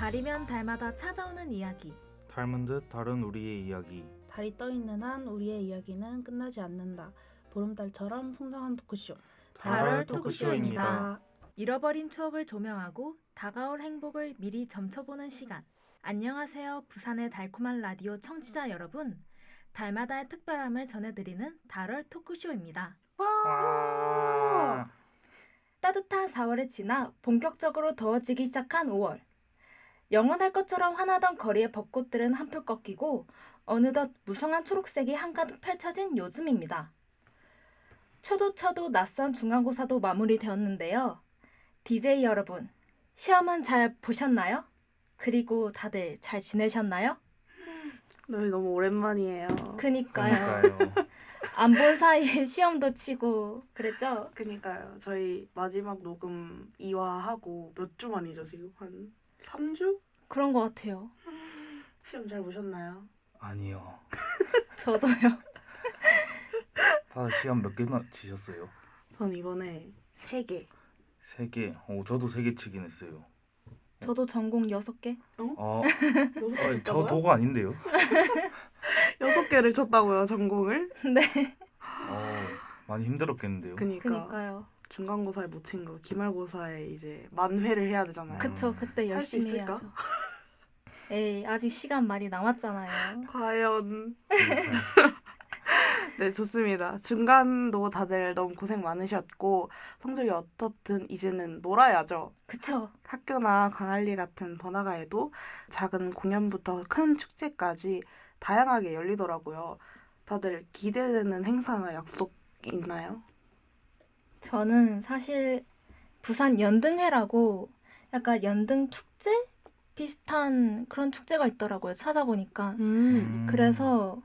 달이면 달마다 찾아오는 이야기. 닮은 듯 다른 우리의 이야기. 달이 떠있는 한 우리의 이야기는 끝나지 않는다. 보름달처럼 풍성한 토크쇼. 달월 토크쇼입니다. 잃어버린 추억을 조명하고 다가올 행복을 미리 점쳐보는 시간. 안녕하세요. 부산의 달콤한 라디오 청취자 여러분. 달마다의 특별함을 전해드리는 달월 토크쇼입니다. 와. 따뜻한 4월을 지나 본격적으로 더워지기 시작한 5월. 영원할 것처럼 환하던 거리의 벚꽃들은 한풀 꺾이고 어느덧 무성한 초록색이 한가득 펼쳐진 요즘입니다. 쳐도 낯선 중간고사도 마무리되었는데요. DJ 여러분, 시험은 잘 보셨나요? 그리고 다들 잘 지내셨나요? 네, 너무 오랜만이에요. 그니까요. 그러니까요. 안 본 사이에 시험도 치고 그랬죠? 그니까요. 저희 마지막 녹음 2화하고 몇 주 만이죠 지금? 한 3주? 그런 것 같아요. 시험 잘 보셨나요? 아니요. 저도요. 다들 시간 몇 개나 치셨어요? 전 이번에 3개. 3개. 저도 3개 치긴 했어요. 저도 전공 6개. 6개 저 쳤다고요? 도가 아닌데요? 6개를 쳤다고요 전공을? 네. 많이 힘들었겠는데요? 그니까요. 중간고사에 못 친 거 기말고사에 이제 만회를 해야 되잖아요. 그쵸, 그때 할수 열심히 있을까? 해야죠. 에이, 아직 시간 많이 남았잖아요. 과연. 그러니까요. 네, 좋습니다. 중간도 다들 너무 고생 많으셨고 성적이 어떻든 이제는 놀아야죠. 그쵸. 학교나 광안리 같은 번화가에도 작은 공연부터 큰 축제까지 다양하게 열리더라고요. 다들 기대되는 행사나 약속 있나요? 저는 사실 부산 연등회라고 약간 연등 축제? 비슷한 그런 축제가 있더라고요. 찾아보니까. 그래서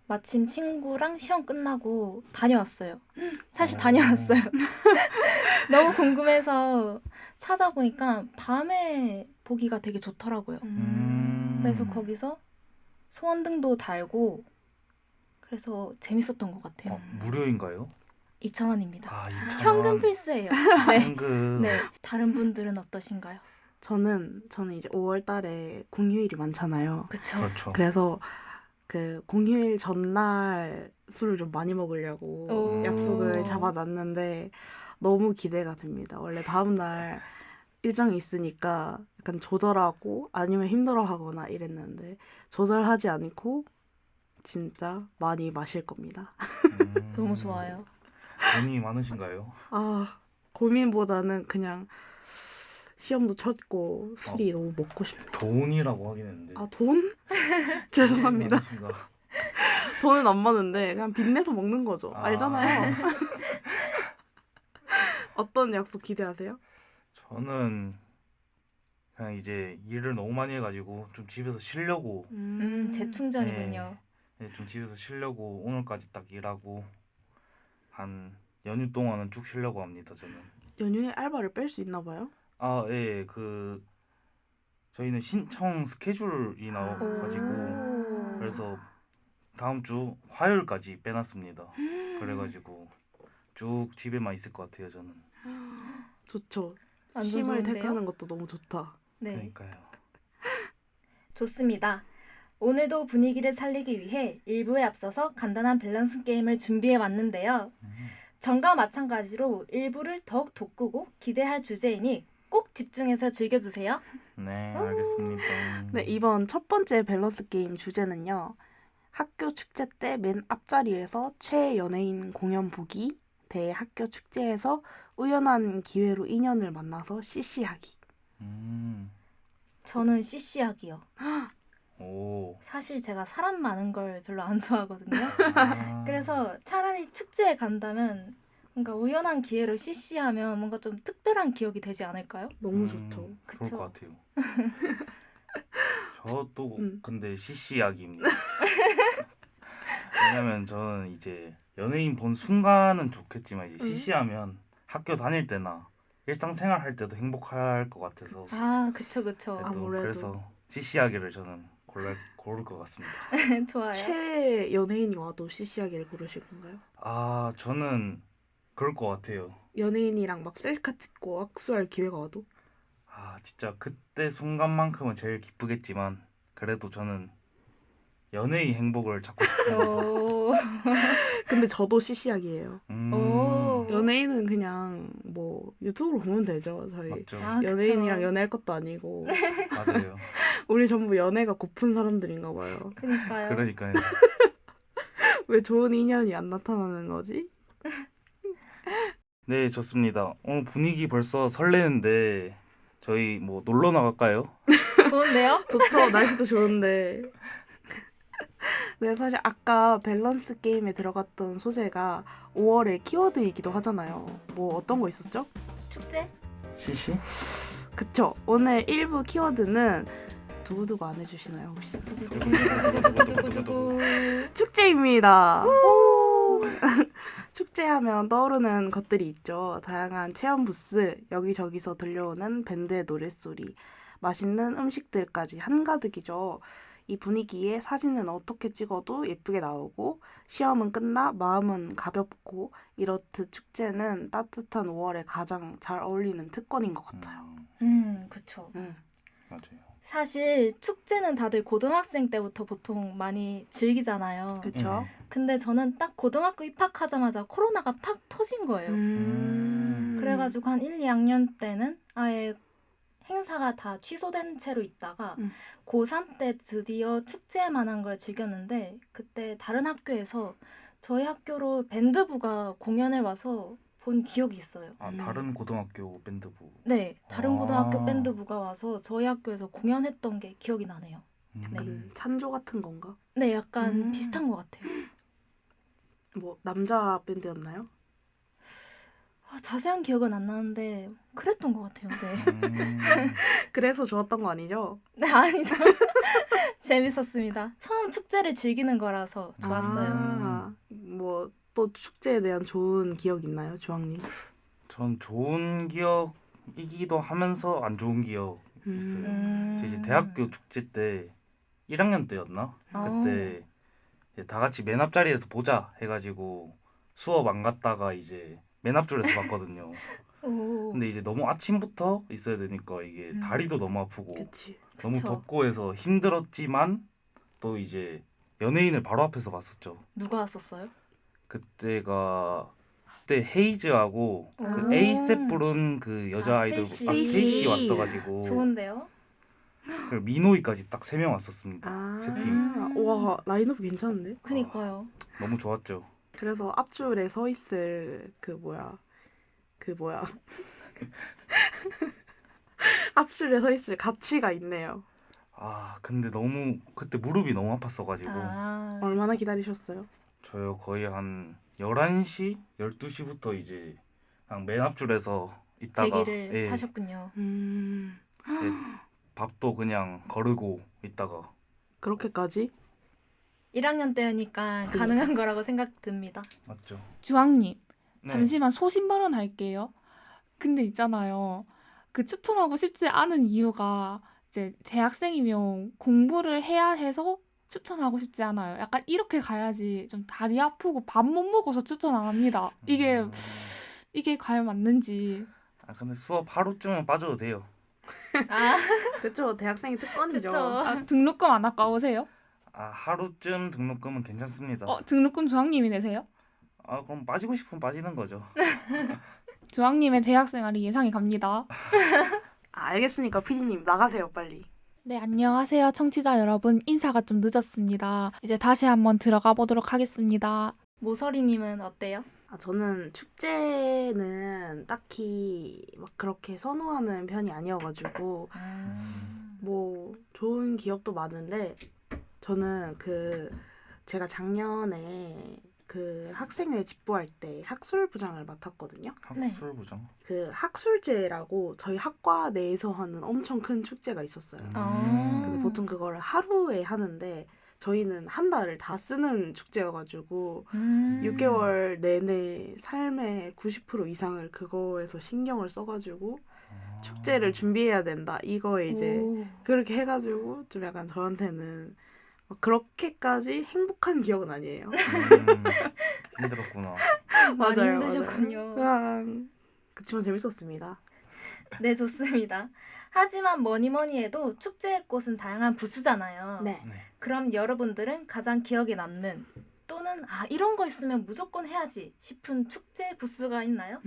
마침 친구랑 시험 끝나고 다녀왔어요. 사실 다녀왔어요. 너무 궁금해서 찾아보니까 밤에 보기가 되게 좋더라고요. 그래서 거기서 소원등도 달고 그래서 재밌었던 것 같아요. 무료인가요? 2,000원입니다. 2,000원. 현금 필수예요. 네. 현금. 네. 다른 분들은 어떠신가요? 저는 이제 5월 달에 공휴일이 많잖아요. 그쵸. 그렇죠. 그래서 그 공휴일 전날 술을 좀 많이 먹으려고 오. 약속을 잡아놨는데 너무 기대가 됩니다. 원래 다음날 일정이 있으니까 약간 조절하고 아니면 힘들어하거나 이랬는데 조절하지 않고 진짜 많이 마실 겁니다. 너무 좋아요. 돈이 많으신가요? 고민보다는 그냥 시험도 쳤고 술이 너무 먹고 싶네요. 돈이라고 하긴 했는데. 돈? 죄송합니다. 많으신가? 돈은 안 많은데 그냥 빚내서 먹는 거죠. 알잖아요. 어떤 약속 기대하세요? 저는 그냥 이제 일을 너무 많이 해가지고 좀 집에서 쉬려고 재충전이군요. 네, 좀 집에서 쉬려고 오늘까지 딱 일하고 한 연휴 동안은 쭉 쉬려고 합니다. 저는. 연휴에 알바를 뺄 수 있나 봐요? 예, 저희는 신청 스케줄이 나와가지고 그래서 다음 주 화요일까지 빼놨습니다. 그래가지고 쭉 집에만 있을 것 같아요. 저는. 좋죠. 완전 쉼을 좋은데요? 택하는 것도 너무 좋다. 네. 그러니까요. 좋습니다. 오늘도 분위기를 살리기 위해 1부에 앞서서 간단한 밸런스 게임을 준비해 왔는데요. 전과 마찬가지로 1부를 더욱 돋구고 기대할 주제이니 꼭 집중해서 즐겨주세요. 네, 알겠습니다. 네, 이번 첫 번째 밸런스 게임 주제는요. 학교 축제 때 맨 앞자리에서 최애 연예인 공연 보기 대 학교 축제에서 우연한 기회로 인연을 만나서 CC하기. 저는 CC하기요. 오. 사실 제가 사람 많은 걸 별로 안 좋아하거든요. 아. 그래서 차라리 축제에 간다면 뭔가 우연한 기회로 CC하면 뭔가 좀 특별한 기억이 되지 않을까요? 너무 좋죠. 좋을 그쵸. 것 같아요. 저도 음. 근데 CC하기입니다. 왜냐면 저는 이제 연예인 본 순간은 좋겠지만 이제 CC하면 학교 다닐 때나 일상생활 할 때도 행복할 것 같아서 그쵸. 그래도 아무래도. 그래서 CC하기를 저는 고를 것 같습니다. 좋아요. 최애 연예인이 와도 CC하기를 고르실 건가요? 저는 그럴 것 같아요. 연예인이랑 막 셀카 찍고 악수할 기회가 와도? 아 진짜 그때 순간만큼은 제일 기쁘겠지만 그래도 저는 연애의 행복을 찾고 싶습니다. 오. 근데 저도 시시하기예요. 오. 연예인은 그냥 뭐 유튜브로 보면 되죠. 저희 맞죠? 아, 연예인이랑 그쵸. 연애할 것도 아니고 맞아요. 우리 전부 연애가 고픈 사람들인가 봐요. 그니까요. 그러니까요. 왜 좋은 인연이 안 나타나는 거지? 네, 좋습니다. 분위기 벌써 설레는데 저희 뭐 놀러 나갈까요? 좋은데요? 좋죠. 날씨도 좋은데. 네, 사실 아까 밸런스 게임에 들어갔던 소재가 5월의 키워드이기도 하잖아요. 뭐 어떤 거 있었죠? 축제? 시시? 그쵸. 오늘 1부 키워드는 두구두구 안 해주시나요 혹시? 두구두구두구두구두구. 축제입니다. 축제하면 떠오르는 것들이 있죠. 다양한 체험 부스, 여기저기서 들려오는 밴드의 노랫소리, 맛있는 음식들까지 한가득이죠. 이 분위기에 사진은 어떻게 찍어도 예쁘게 나오고 시험은 끝나 마음은 가볍고 이렇듯 축제는 따뜻한 5월에 가장 잘 어울리는 특권인 것 같아요. 그쵸. 맞아요. 사실 축제는 다들 고등학생 때부터 보통 많이 즐기잖아요. 그쵸? 근데 저는 딱 고등학교 입학하자마자 코로나가 팍 터진 거예요. 그래가지고 한 1, 2학년 때는 아예 행사가 다 취소된 채로 있다가 고3 때 드디어 축제만한 걸 즐겼는데 그때 다른 학교에서 저희 학교로 밴드부가 공연을 와서 본 기억이 있어요. 아, 다른 고등학교 밴드부. 네, 다른 아. 고등학교 밴드부가 와서 저희 학교에서 공연했던 게 기억이 나네요. 음. 찬조 같은 건가? 네, 약간 음. 비슷한 것 같아요. 뭐 남자 밴드였나요? 자세한 기억은 안 나는데 그랬던 것 같아요. 네, 그래서 좋았던 거 아니죠? 네 아니죠. 재밌었습니다. 처음 축제를 즐기는 거라서 좋았어요. 뭐 또 축제에 대한 좋은 기억 있나요, 주황님? 전 좋은 기억이기도 하면서 안 좋은 기억 있어요. 저 이제 대학교 축제 때 1학년 때였나? 그때 이제 다 같이 맨 앞자리에서 보자 해가지고 수업 안 갔다가 이제 맨 앞줄에서 봤거든요. 오, 근데 이제 너무 아침부터 있어야 되니까 이게 다리도 너무 아프고 그치. 너무 그쵸. 덥고 해서 힘들었지만 또 이제 연예인을 바로 앞에서 봤었죠. 누가 왔었어요? 그때 헤이즈하고 그 오. 에이셉 부른 그 여자 아, 아이돌 스테이시. 스테이시 왔어가지고 좋은데요? 그리고 미노이까지 딱 3명 왔었습니다. 세 팀. 와, 라인업 괜찮은데? 그니까요. 너무 좋았죠. 그래서 앞줄에 서 있을 그 뭐야 앞줄에 서 있을 가치가 있네요. 아 근데 너무 그때 무릎이 너무 아팠어가지고 아, 얼마나 기다리셨어요? 저요 거의 한 11시? 12시부터 이제 그냥 맨 앞줄에서 있다가 대기를 예, 타셨군요. 예, 밥도 그냥 거르고 있다가 그렇게까지? 1학년 때니까 가능한 거라고 생각됩니다. 맞죠. 주황님, 네. 잠시만 소신 발언할게요. 근데 있잖아요. 그 추천하고 싶지 않은 이유가 이제 대학생이면 공부를 해야 해서 추천하고 싶지 않아요. 약간 이렇게 가야지 좀 다리 아프고 밥 못 먹어서 추천 안 합니다. 이게 과연 맞는지. 아 근데 수업 하루쯤은 빠져도 돼요. 아, 그쵸, 대학생이 특권이죠. 그쵸. 아, 등록금 안 아까우세요? 아 하루쯤 등록금은 괜찮습니다. 등록금 주황님이 내세요? 아 그럼 빠지고 싶으면 빠지는 거죠. 주황님의 대학생활이 예상이 갑니다. 알겠으니까 피디님 나가세요 빨리. 네, 안녕하세요. 청취자 여러분. 인사가 좀 늦었습니다. 이제 다시 한번 들어가 보도록 하겠습니다. 모서리님은 어때요? 저는 축제는 딱히 막 그렇게 선호하는 편이 아니어가지고 뭐 좋은 기억도 많은데 저는 제가 작년에 그 학생회 집부할 때 학술부장을 맡았거든요. 학술 부장. 그 학술제라고 저희 학과 내에서 하는 엄청 큰 축제가 있었어요. 근데 보통 그거를 하루에 하는데 저희는 한 달을 다 쓰는 축제여가지고 6개월 내내 삶의 90% 이상을 그거에서 신경을 써가지고 축제를 준비해야 된다. 이거에 이제 오. 그렇게 해가지고 좀 약간 저한테는 막 그렇게까지 행복한 기억은 아니에요. 힘들었구나. 많이 맞아요, 힘드셨군요. 그냥 그치만 재밌었습니다. 네, 좋습니다. 하지만 뭐니 뭐니 해도 축제의 꽃은 다양한 부스잖아요. 네. 네. 그럼 여러분들은 가장 기억에 남는 또는 이런 거 있으면 무조건 해야지 싶은 축제 부스가 있나요?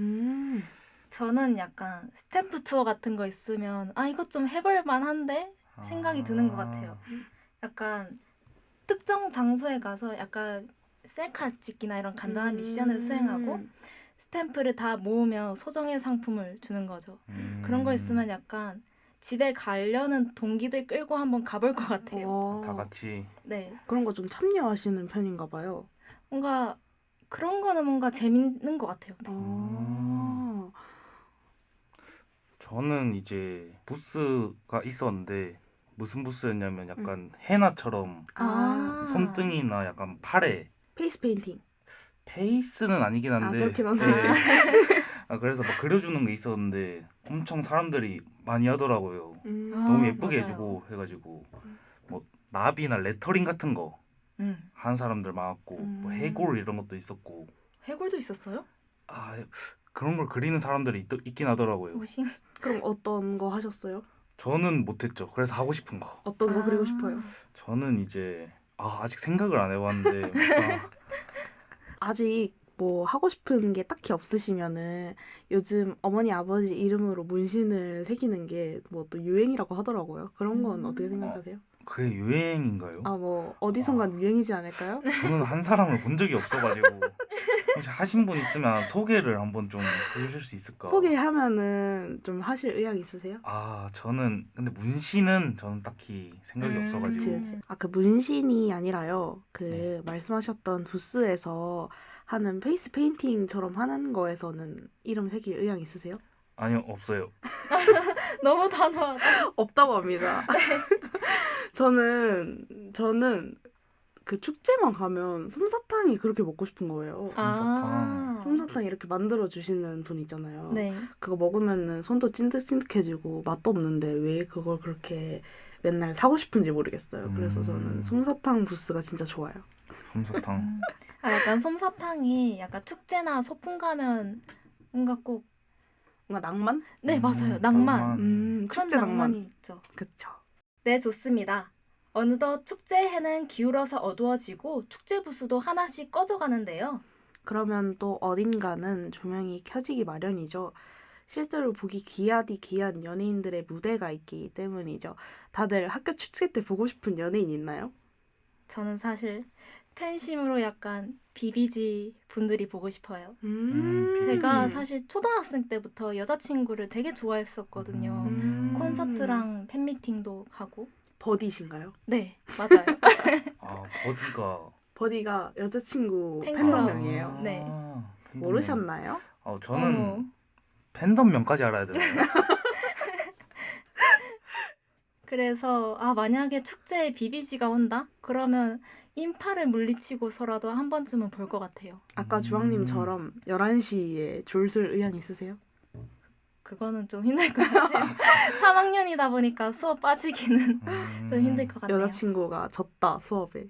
저는 약간 스탬프 투어 같은 거 있으면 이것 좀 해볼 만한데 생각이 드는 것 같아요. 약간 특정 장소에 가서 약간 셀카 찍기나 이런 간단한 미션을 수행하고 스탬프를 다 모으면 소정의 상품을 주는 거죠. 그런 거 있으면 약간 집에 가려는 동기들 끌고 한번 가볼 것 같아요. 다 같이 네, 그런 거 좀 참여하시는 편인가 봐요. 뭔가 그런 거는 뭔가 재밌는 것 같아요. 네. 아, 저는 이제 부스가 있었는데 무슨 부스였냐면 약간 헤나처럼 손등이나 약간 팔에 페이스 페인팅. 페이스는 아니긴 한데 그렇긴 한데. 그래서 막 그려주는 게 있었는데 엄청 사람들이 많이 하더라고요. 너무 예쁘게 맞아요. 해주고 해가지고 뭐 나비나 레터링 같은 거 하는 사람들 많았고 뭐 해골 이런 것도 있었고 해골도 있었어요? 그런 걸 그리는 사람들이 있긴 하더라고요. 오신. 그럼 어떤 거 하셨어요? 저는 못했죠. 그래서 하고 싶은 거. 어떤 거 그리고 싶어요? 저는 이제 아직 생각을 안 해봤는데 막상 아직 뭐 하고 싶은 게 딱히 없으시면은 요즘 어머니 아버지 이름으로 문신을 새기는 게 뭐 또 유행이라고 하더라고요. 그런 건 어떻게 생각하세요? 그게 유행인가요? 뭐 어디선간 유행이지 않을까요? 저는 한 사람을 본 적이 없어가지고 혹시 하신 분 있으면 소개를 한번 좀 해주실 수 있을까? 소개하면은 좀 하실 의향 있으세요? 저는 근데 문신은 저는 딱히 생각이 없어가지고 그치. 그 문신이 아니라요. 네. 말씀하셨던 부스에서 하는 페이스 페인팅처럼 하는 거에서는 이름 새길 의향 있으세요? 아니요 없어요. 너무 단호하다. 없다고 합니다. 저는 그 축제만 가면 솜사탕이 그렇게 먹고 싶은 거예요. 솜사탕 이렇게 만들어 주시는 분 있잖아요. 네. 그거 먹으면은 손도 찐득찐득해지고 맛도 없는데 왜 그걸 그렇게 맨날 사고 싶은지 모르겠어요. 그래서 저는 솜사탕 부스가 진짜 좋아요. 솜사탕. 약간 솜사탕이 약간 축제나 소풍 가면 뭔가 꼭 뭔가 낭만? 네, 맞아요. 낭만. 그런 축제 축제 낭만이 낭만. 있죠. 그쵸. 네, 좋습니다. 어느덧 축제 해는 기울어서 어두워지고 축제 부스도 하나씩 꺼져가는데요. 그러면 또 어딘가는 조명이 켜지기 마련이죠. 실제로 보기 귀하디 귀한 연예인들의 무대가 있기 때문이죠. 다들 학교 축제 때 보고 싶은 연예인 있나요? 저는 사실 팬심으로 약간 비비지 분들이 보고 싶어요. 제가 사실 초등학생 때부터 여자친구를 되게 좋아했었거든요. 콘서트랑 팬미팅도 가고. 버디신가요? 네, 맞아요. 버디가 버디가 여자친구 팬클럽. 팬덤명이에요. 네. 팬덤명. 모르셨나요? 저는 팬덤명까지 알아야 되나요? 그래서 만약에 축제에 비비지가 온다? 그러면 인파를 물리치고서라도 한 번쯤은 볼 것 같아요. 아까 주황님처럼 11시에 줄 쓸 의향 있으세요? 그거는 좀 힘들 것 같아요. 3학년이다 보니까 수업 빠지기는 좀 힘들 것 같네요. 여자친구가 졌다 수업에.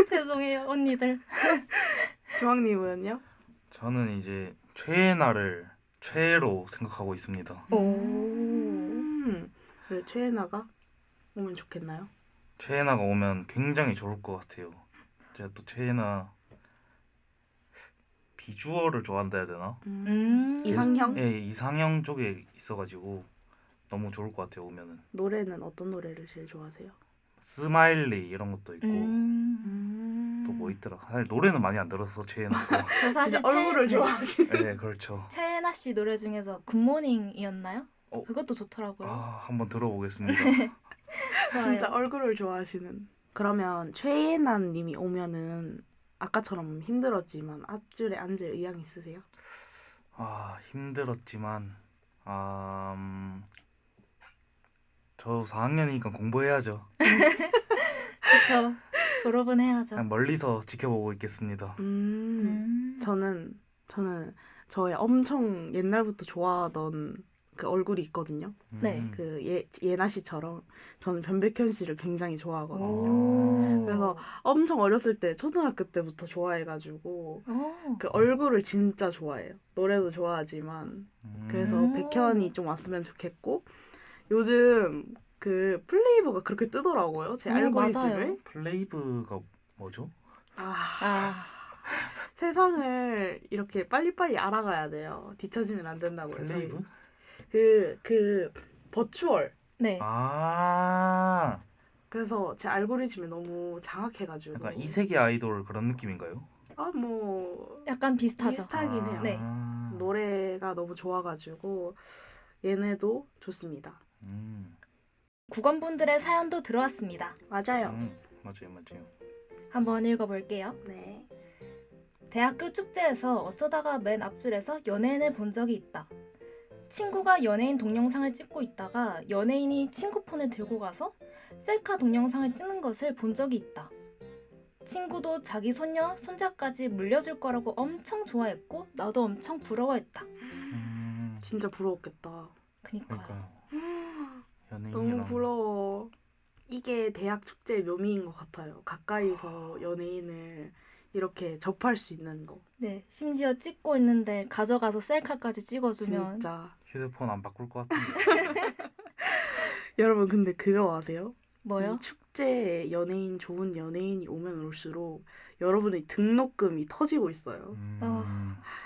죄송해요 언니들. 주황님은요? 저는 이제 최애나를 최애로 생각하고 있습니다. 그래, 최애나가 오면 좋겠나요? 최애나가 오면 굉장히 좋을 것 같아요. 제가 또 최애나 비주얼을 좋아한다 해야 되나? 이상형? 예, 이상형 쪽에 있어가지고 너무 좋을 것 같아요 오면은. 노래는 어떤 노래를 제일 좋아하세요? 스마일리 이런 것도 있고 또 뭐 또 있더라. 사실 노래는 많이 안 들어서 최애나 거. 저 사실 진짜 얼굴을 좋아하시네. 네, 그렇죠. 최애나 씨 노래 중에서 굿모닝이었나요? 어. 그것도 좋더라고요. 한번 들어보겠습니다. 좋아요. 진짜 얼굴을 좋아하시는. 그러면 최애나 님이 오면은 아까처럼 힘들었지만 앞줄에 앉을 의향 있으세요? 힘들었지만 저 4학년이니까 공부해야죠. 그렇죠. 졸업은 해야죠. 그냥 멀리서 지켜보고 있겠습니다. 저는 저의 엄청 옛날부터 좋아하던 그 얼굴이 있거든요. 네. 그 예나 씨처럼 저는 변백현 씨를 굉장히 좋아하거든요. 오. 그래서 엄청 어렸을 때 초등학교 때부터 좋아해가지고 오. 그 얼굴을 진짜 좋아해요. 노래도 좋아하지만 그래서 음. 백현이 좀 왔으면 좋겠고 요즘 그 플레이브가 그렇게 뜨더라고요. 제 알고리즘에. 맞아요. 플레이브가 뭐죠? 아. 세상을 이렇게 빨리빨리 알아가야 돼요. 뒤처지면 안 된다고요. 저희. 플레이브? 그 버추얼. 네. 아, 그래서 제 알고리즘이 너무 장악해가지고. 약간 이세계 아이돌 그런 느낌인가요? 뭐 약간 비슷하죠. 비슷하긴 해요. 네. 노래가 너무 좋아가지고 얘네도 좋습니다. 국원분들의 사연도 들어왔습니다. 맞아요. 맞아요. 한번 읽어볼게요. 네. 대학교 축제에서 어쩌다가 맨 앞줄에서 연예인을 본 적이 있다. 친구가 연예인 동영상을 찍고 있다가 연예인이 친구 폰을 들고 가서 셀카 동영상을 찍는 것을 본 적이 있다. 친구도 자기 손녀, 손자까지 물려줄 거라고 엄청 좋아했고 나도 엄청 부러워했다. 진짜 부러웠겠다. 그니까요. 그러니까요. 너무 연예인이랑 부러워. 이게 대학 축제의 묘미인 것 같아요. 가까이서 연예인을 이렇게 접할 수 있는 거. 네, 심지어 찍고 있는데 가져가서 셀카까지 찍어주면 진짜. 휴대폰 안 바꿀 것 같은데. 여러분 근데 그거 아세요? 뭐요? 이 축제에 좋은 연예인이 오면 올수록 여러분의 등록금이 터지고 있어요.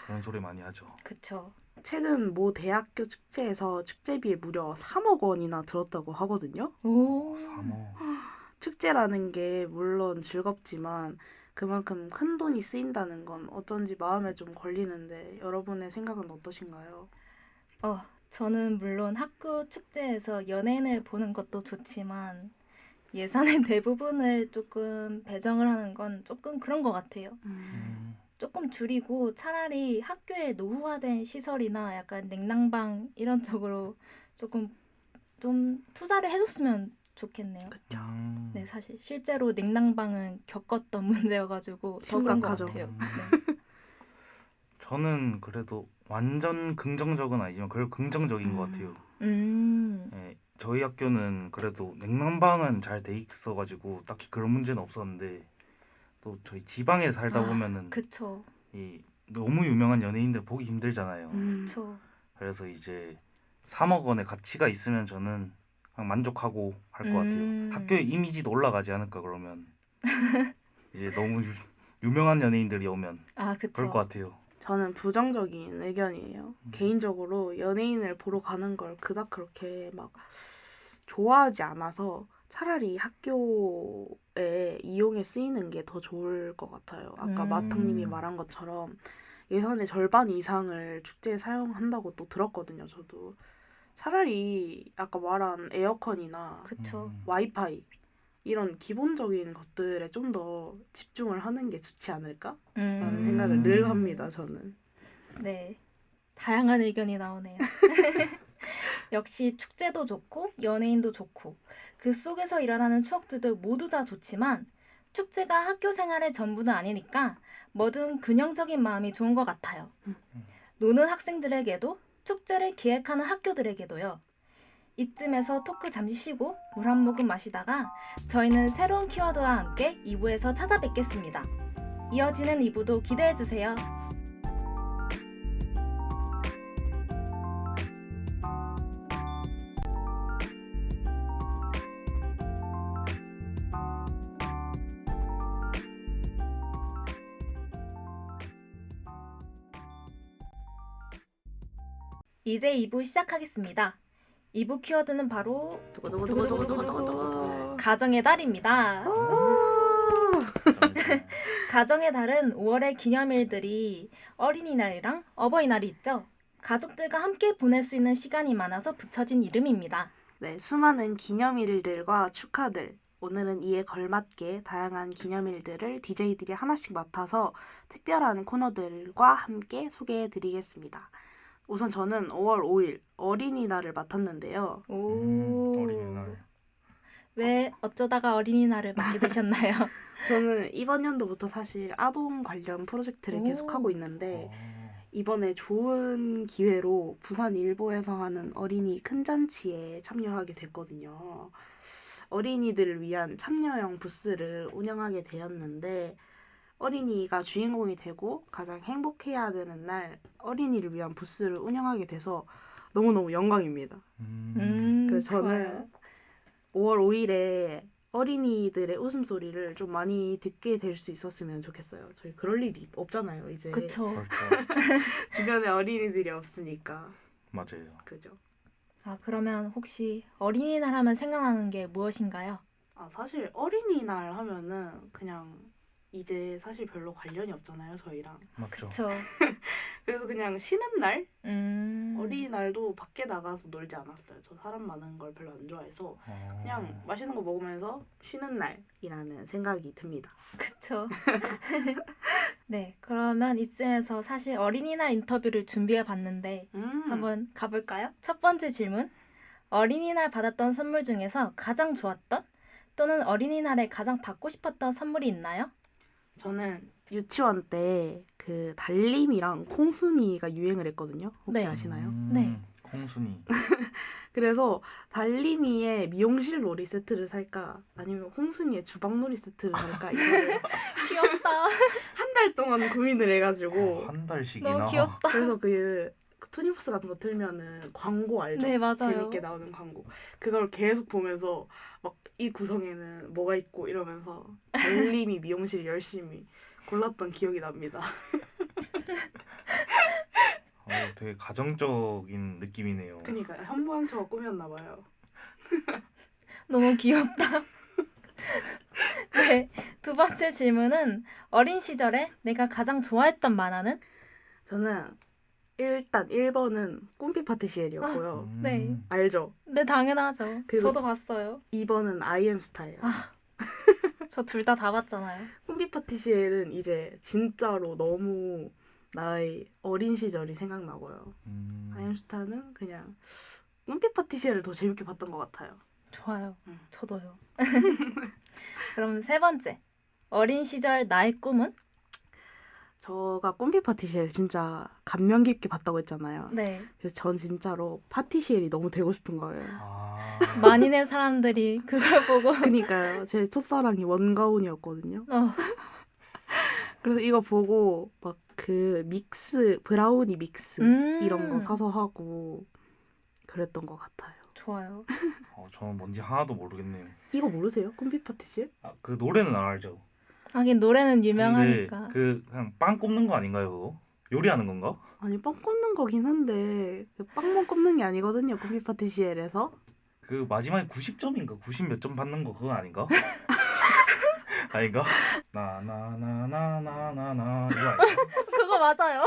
그런 소리 많이 하죠. 그쵸. 최근 모 대학교 축제에서 축제비에 무려 3억 원이나 들었다고 하거든요. 오. 3호. 축제라는 게 물론 즐겁지만 그만큼 큰 돈이 쓰인다는 건 어쩐지 마음에 좀 걸리는데 여러분의 생각은 어떠신가요? 저는 물론 학교 축제에서 연예인을 보는 것도 좋지만 예산의 대부분을 조금 배정을 하는 건 조금 그런 것 같아요. 조금 줄이고 차라리 학교에 노후화된 시설이나 약간 냉난방 이런 쪽으로 조금 좀 투자를 해줬으면 좋겠네요. 그쵸. 네, 사실 실제로 냉난방은 겪었던 문제여가지고 더 그런 것 심각하죠. 같아요. 네. 저는 그래도 완전 긍정적은 아니지만 그래도 긍정적인 것 같아요. 네, 저희 학교는 그래도 냉난방은 잘 돼 있어가지고 딱히 그런 문제는 없었는데 또 저희 지방에 살다 보면은 그쵸. 이 너무 유명한 연예인들 보기 힘들잖아요. 그쵸. 그래서 이제 3억 원의 가치가 있으면 저는 그냥 만족하고 할 것 같아요. 학교의 이미지도 올라가지 않을까 그러면 이제 너무 유명한 연예인들이 오면 그쵸. 그럴 것 같아요. 저는 부정적인 의견이에요. 개인적으로 연예인을 보러 가는 걸 그닥 그렇게 막 좋아하지 않아서 차라리 학교에 이용에 쓰이는 게 더 좋을 것 같아요. 아까 마탕님이 말한 것처럼 예산의 절반 이상을 축제에 사용한다고 또 들었거든요. 저도 차라리 아까 말한 에어컨이나 그쵸. 와이파이 이런 기본적인 것들에 좀 더 집중을 하는 게 좋지 않을까? 라는 생각을 늘 합니다. 저는. 네. 다양한 의견이 나오네요. 역시 축제도 좋고 연예인도 좋고 그 속에서 일어나는 추억들도 모두 다 좋지만 축제가 학교 생활의 전부는 아니니까 뭐든 균형적인 마음이 좋은 것 같아요. 노는 학생들에게도 축제를 기획하는 학교들에게도요. 이쯤에서 토크 잠시 쉬고 물 한 모금 마시다가 저희는 새로운 키워드와 함께 2부에서 찾아뵙겠습니다. 이어지는 2부도 기대해주세요. 이제 2부 시작하겠습니다. 2부 키워드는 바로 두구두구두구두구두구두구. 가정의 달입니다. 가정의 달은 5월의 기념일들이 어린이날이랑 어버이날이 있죠. 가족들과 함께 보낼 수 있는 시간이 많아서 붙여진 이름입니다. 네, 수많은 기념일들과 축하들. 오늘은 이에 걸맞게 다양한 기념일들을 DJ들이 하나씩 맡아서 특별한 코너들과 함께 소개해드리겠습니다. 우선 저는 5월 5일 어린이날을 맡았는데요. 어린이날. 왜 어쩌다가 어린이날을 맡게 되셨나요? 저는 이번 연도부터 사실 아동 관련 프로젝트를 오. 계속하고 있는데 이번에 좋은 기회로 부산일보에서 하는 어린이 큰잔치에 참여하게 됐거든요. 어린이들을 위한 참여형 부스를 운영하게 되었는데 어린이가 주인공이 되고 가장 행복해야 되는 날 어린이를 위한 부스를 운영하게 돼서 너무너무 영광입니다. 그래서 저는 좋아요. 5월 5일에 어린이들의 웃음소리를 좀 많이 듣게 될 수 있었으면 좋겠어요. 저희 그럴 일이 없잖아요, 이제. 그쵸. 그렇죠. 주변에 어린이들이 없으니까. 맞아요. 그죠? 아, 그러면 혹시 어린이날 하면 생각나는 게 무엇인가요? 아, 사실 어린이날 하면은 그냥 이제 사실 별로 관련이 없잖아요, 저희랑. 맞죠. 그쵸. 그래서 그냥 쉬는 날? 음. 어린이날도 밖에 나가서 놀지 않았어요. 저 사람 많은 걸 별로 안 좋아해서 그냥 맛있는 거 먹으면서 쉬는 날이라는 생각이 듭니다. 그쵸. 네, 그러면 이쯤에서 사실 어린이날 인터뷰를 준비해 봤는데 한번 가볼까요? 첫 번째 질문. 어린이날 받았던 선물 중에서 가장 좋았던 또는 어린이날에 가장 받고 싶었던 선물이 있나요? 저는 유치원 때 그 달림이랑 콩순이가 유행을 했거든요. 혹시 네. 아시나요? 네. 콩순이. 그래서 달림이의 미용실 놀이 세트를 살까 아니면 콩순이의 주방 놀이 세트를 살까 이거를 귀엽다. 한 달 동안 고민을 해가지고 한 달씩이나. 너무 귀엽다. 그래서 그 투니버스 같은 거 틀면은 광고 알죠? 네, 맞아요. 재밌게 나오는 광고. 그걸 계속 보면서 막 이 구성에는 뭐가 있고 이러면서 달림이 미용실 열심히 골랐던 기억이 납니다. 되게 가정적인 느낌이네요. 그니까 현모양처가 꾸몄나 봐요. 너무 귀엽다. 네, 두 번째 질문은 어린 시절에 내가 가장 좋아했던 만화는? 저는 일단 1번은 꿈피 파티시엘이었고요. 네. 알죠? 네, 당연하죠. 그리고- 저도 봤어요. 2번은 아이엠스타예요. 저 둘 다 봤잖아요. 꿈피 파티시엘은 이제 진짜로 너무 나의 어린 시절이 생각나고요. 아이엠스타는 그냥 꿈피 파티시엘을 더 재밌게 봤던 것 같아요. 좋아요. 음. 저도요. 그럼 세 번째. 어린 시절 나의 꿈은? 저가 꿈피 파티시엘 진짜 감명 깊게 봤다고 했잖아요. 네. 그래서 전 진짜로 파티시엘이 너무 되고 싶은 거예요. 만인의 사람들이 그걸 보고 그니까요. 제 첫사랑이 원가온이었거든요. 어, 그래서 이거 보고 막 그 믹스 브라우니 믹스 이런 거 사서 하고 그랬던 것 같아요. 좋아요. 저는 뭔지 하나도 모르겠네요. 이거 모르세요? 꿈피 파티시엘? 그 노래는 알죠. 하긴 노래는 근데 유명하니까. 그냥 빵 굽는 거 아닌가요, 그거? 요리하는 건가? 아니 빵 굽는 거긴 한데 그 빵만 굽는 게 아니거든요. 꿈피 파티시엘에서. 그 마지막에 90점인가 90 몇 점 받는 거 그거 아닌가? 아닌가? 나나나나나나나 이거 아닌가? 그거 맞아요.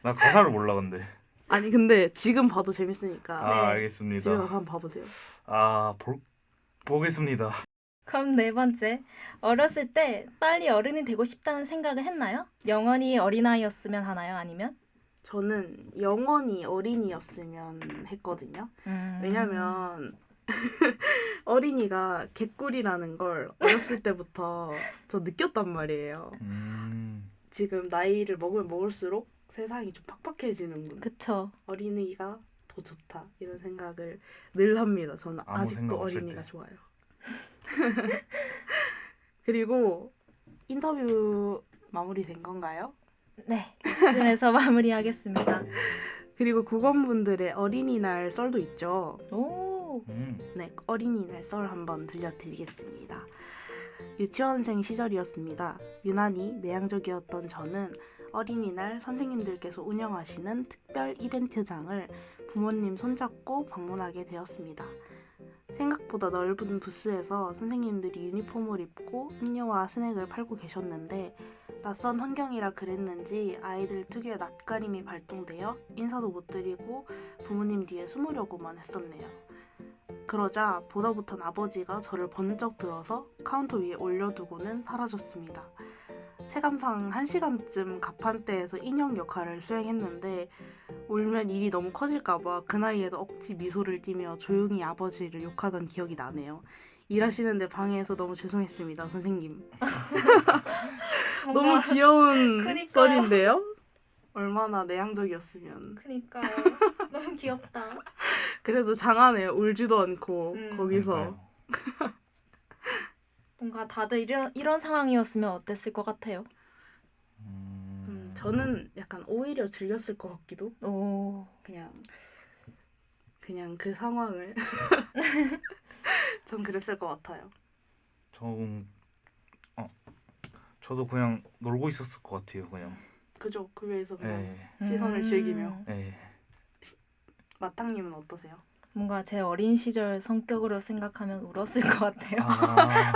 나 가사를 몰라 근데. 아니 근데 지금 봐도 재밌으니까 아 네. 집에 알겠습니다. 가서 한번 봐보세요. 보겠습니다. 그럼 네 번째. 어렸을 때 빨리 어른이 되고 싶다는 생각을 했나요? 영원히 어린아이였으면 하나요? 아니면? 저는 영원히 어린이였으면 했거든요. 왜냐면 어린이가 개꿀이라는 걸 어렸을 때부터 저 느꼈단 말이에요. 지금 나이를 먹으면 먹을수록 세상이 좀 팍팍해지는군. 그쵸. 어린이가 더 좋다 이런 생각을 늘 합니다. 저는 아무 생각 아직도 없을 어린이가 때. 좋아요. 그리고 인터뷰 마무리된 건가요? 네. 이쯤에서 마무리하겠습니다. 그리고 국원분들의 어린이날 썰도 있죠. 오. 네, 어린이날 썰 한번 들려드리겠습니다. 유치원생 시절이었습니다. 유난히 내향적이었던 저는 어린이날 선생님들께서 운영하시는 특별 이벤트장을 부모님 손잡고 방문하게 되었습니다. 생각보다 넓은 부스에서 선생님들이 유니폼을 입고 음료와 스낵을 팔고 계셨는데 낯선 환경이라 그랬는지 아이들 특유의 낯가림이 발동되어 인사도 못 드리고 부모님 뒤에 숨으려고만 했었네요. 그러자 보다 못한 아버지가 저를 번쩍 들어서 카운터 위에 올려두고는 사라졌습니다. 체감상 1시간쯤 가판대에서 인형 역할을 수행했는데 울면 일이 너무 커질까봐 그 나이에도 억지 미소를 띠며 조용히 아버지를 욕하던 기억이 나네요. 일하시는데 방해해서 너무 죄송했습니다, 선생님. 너무 귀여운 그니까요. 썰인데요? 얼마나 내향적이었으면. 그니까요. 너무 귀엽다. 그래도 장안에 울지도 않고 거기서. 그러니까요. 뭔가 다들 이런 상황이었으면 어땠을 것 같아요? 저는 약간 오히려 즐겼을 것 같기도. 오. 그냥 그 상황을 전 그랬을 것 같아요. 저도 그냥 놀고 있었을 것 같아요. 그냥. 그죠? 그 위에서 그냥 예. 시선을 즐기며. 예. 마땅님은 어떠세요? 뭔가 제 어린 시절 성격으로 생각하면 울었을 것 같아요. 아,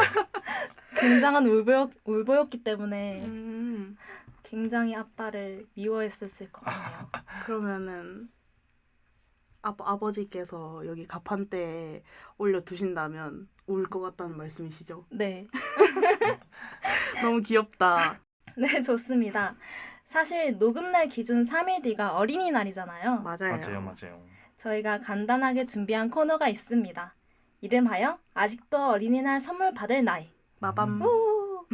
굉장한 울보였기 때문에 음, 굉장히 아빠를 미워했었을 것 같네요. 그러면은 아버지께서 여기 가판대에 올려두신다면 울 것 같다는 말씀이시죠? 네. 너무 귀엽다. 네, 좋습니다. 사실 녹음날 기준 3일 뒤가 어린이날이잖아요. 맞아요. 맞아요. 저희가 간단하게 준비한 코너가 있습니다. 이름하여 아직도 어린이날 선물 받을 나이. 마밤. 우!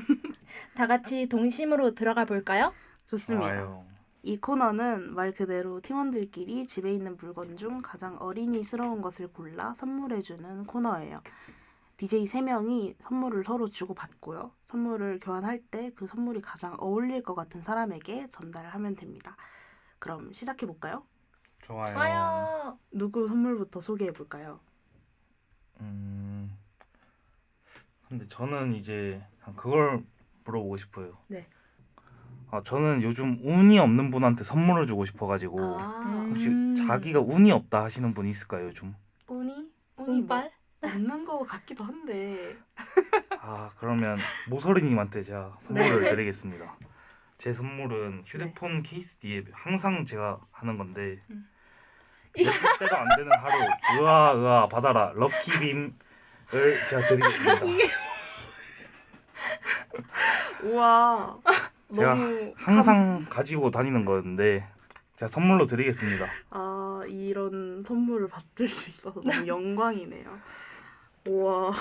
다 같이 동심으로 들어가 볼까요? 좋습니다. 좋아요. 이 코너는 말 그대로 팀원들끼리 집에 있는 물건 중 가장 어린이스러운 것을 골라 선물해주는 코너예요. DJ 3명이 선물을 서로 주고받고요. 선물을 교환할 때 그 선물이 가장 어울릴 것 같은 사람에게 전달하면 됩니다. 그럼 시작해볼까요? 좋아요. 좋아요. 누구 선물부터 소개해볼까요? 근데 저는 이제 그걸 물어보고 싶어요. 네. 저는 요즘 운이 없는 분한테 선물을 주고 싶어가지고 혹시 자기가 운이 없다 하시는 분 있을까요, 요즘? 운이 뭐 운빨? 없는 거 같기도 한데. 그러면 모서리님한테 제가 선물을 네. 드리겠습니다. 제 선물은 휴대폰 케이스 뒤에 항상 제가 하는 건데 몇 대가 안 되는 하루 으아 받아라 럭키빔을 제가 드리겠습니다. 우와. 제가 너무 항상 가지고 다니는 건데 제가 선물로 드리겠습니다. 이런 선물을 받을 수 있어서 너무 영광이네요. 우와.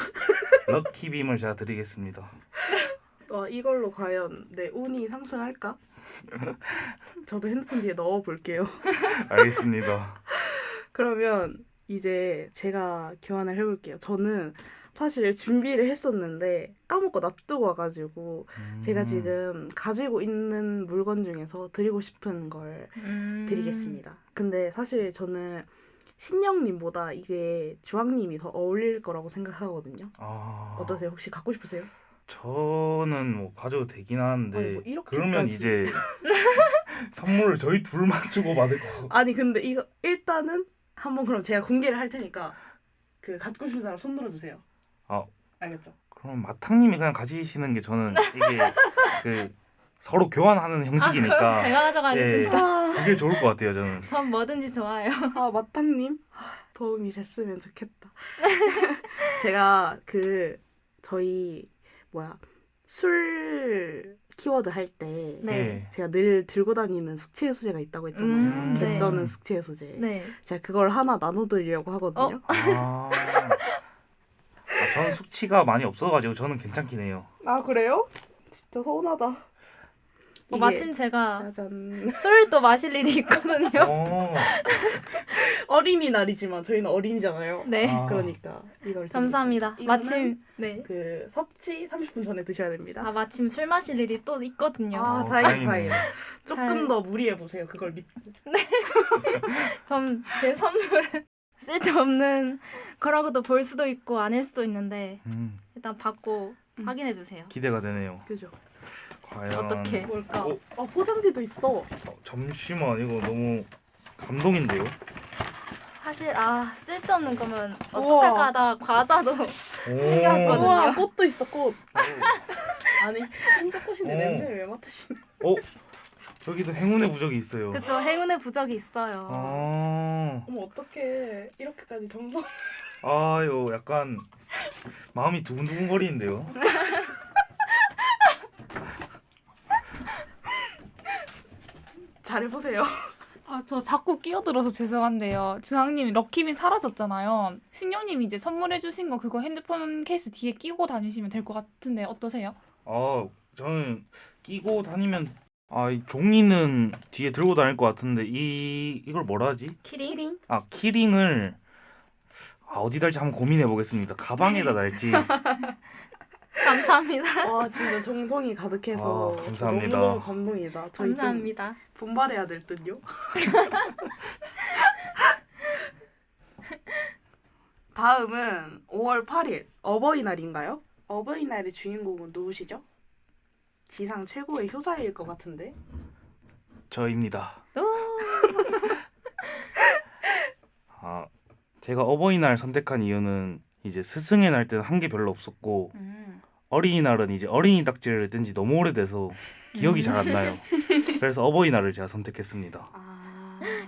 럭키빔을 제가 드리겠습니다. 이걸로 과연 내 운이 상승할까? 저도 핸드폰 뒤에 넣어볼게요. 알겠습니다. 그러면 이제 제가 교환을 해볼게요. 저는 사실 준비를 했었는데 까먹고 놔두고 와가지고 제가 지금 가지고 있는 물건 중에서 드리고 싶은 걸 드리겠습니다. 근데 사실 저는 신영님보다 이게 주황님이 더 어울릴 거라고 생각하거든요. 어떠세요? 혹시 갖고 싶으세요? 저는 뭐 가져도 되긴 하는데 아니, 뭐 이렇게까지. 그러면 이제 선물을 저희 둘만 주고 받을 거. 아니 근데 이거 일단은 한번 그럼 제가 공개를 할 테니까 그 갖고 싶은 사람 손 들어주세요. 알겠죠? 그럼 마탕님이 그냥 가지시는 게 저는 이게 그 서로 교환하는 형식이니까 제가 가져가겠습니다. 그게 좋을 것 같아요 저는. 전 뭐든지 좋아요. 마탕님 도움이 됐으면 좋겠다. 제가 저희 술 키워드 할 때 네. 제가 늘 들고 다니는 숙취해소제가 있다고 했잖아요. 네. 개쩌는 숙취해소제. 네. 제가 그걸 하나 나눠드리려고 하거든요. 저는 숙취가 많이 없어가지고 저는 괜찮긴 해요. 그래요? 진짜 서운하다. 이게- 마침 제가 짜잔. 술을 또 마실 일이 있거든요. 어린이날이지만 저희는 어린이잖아요. 네. 그러니까 이걸 감사합니다. 이거는 마침 네. 그 섭취 30분 전에 드셔야 됩니다. 마침 술 마실 일이 또 있거든요. 다행이다. 다행이네요. 조금 잘- 더 무리해 보세요. 그걸 믿고. 그럼 제 선물은 쓸데없는 거라고도 볼 수도 있고 아닐 수도 있는데 일단 받고 확인해 주세요. 기대가 되네요. 그죠? 과연 어떻게? 뭘까? 어? 포장지도 있어. 잠시만 이거 너무 감동인데요. 사실 쓸데없는 거면 우와. 어떡할까 하다가 과자도 챙겨왔거든요. 우와, 꽃도 있어. 꽃. 아니, 흰초코신데 냄새를 왜 맡으시는? 여기도 행운의 부적이 있어요. 그쵸, 행운의 부적이 있어요. 어머, 어떡해. 이렇게까지 정성. 이거 약간 마음이 두근두근 거리는데요. 잘해보세요. 저 자꾸 끼어들어서 죄송한데요. 주황님 럭키빈 사라졌잖아요. 신영님이 이제 선물해주신 거 그거 핸드폰 케이스 뒤에 끼고 다니시면 될 것 같은데 어떠세요? 저는 끼고 다니면 이 종이는 뒤에 들고 다닐 것 같은데 이걸 뭐라 하지? 키링? 키링? 키링을 어디 달지 한번 고민해 보겠습니다. 가방에다 달지. 감사합니다. 와 진짜 정성이 가득해서 감사합니다. 너무너무 감동이다. 저희 좀 감사합니다. 분발해야 될 듯요. 다음은 5월 8일 어버이날인가요? 어버이날의 주인공은 누구시죠? 지상 최고의 효자일 것 같은데. 저입니다. 제가 어버이날 선택한 이유는 이제 스승의 날 때는 한 게 별로 없었고 어린이날은 이제 어린이 딱지를 뗀 지 너무 오래돼서 기억이 잘 안 나요. 그래서 어버이날을 제가 선택했습니다.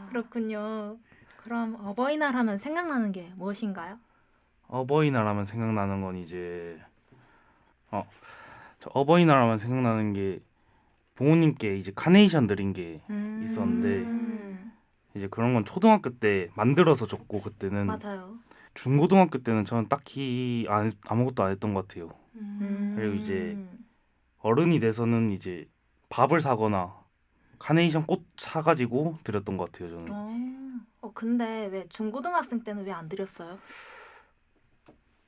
그렇군요. 그럼 어버이날 하면 생각나는 게 무엇인가요? 어버이날 하면 생각나는 건 이제 저 어버이날 하면 생각나는 게 부모님께 이제 카네이션 드린 게 있었는데 이제 그런 건 초등학교 때 만들어서 줬고 그때는 맞아요. 중고등학교 때는 저는 딱히 아무것도 안 했던 것 같아요. 그리고 이제 어른이 돼서는 이제 밥을 사거나 카네이션 꽃 사가지고 드렸던 것 같아요. 저는 근데 왜 중고등학생 때는 왜 안 드렸어요?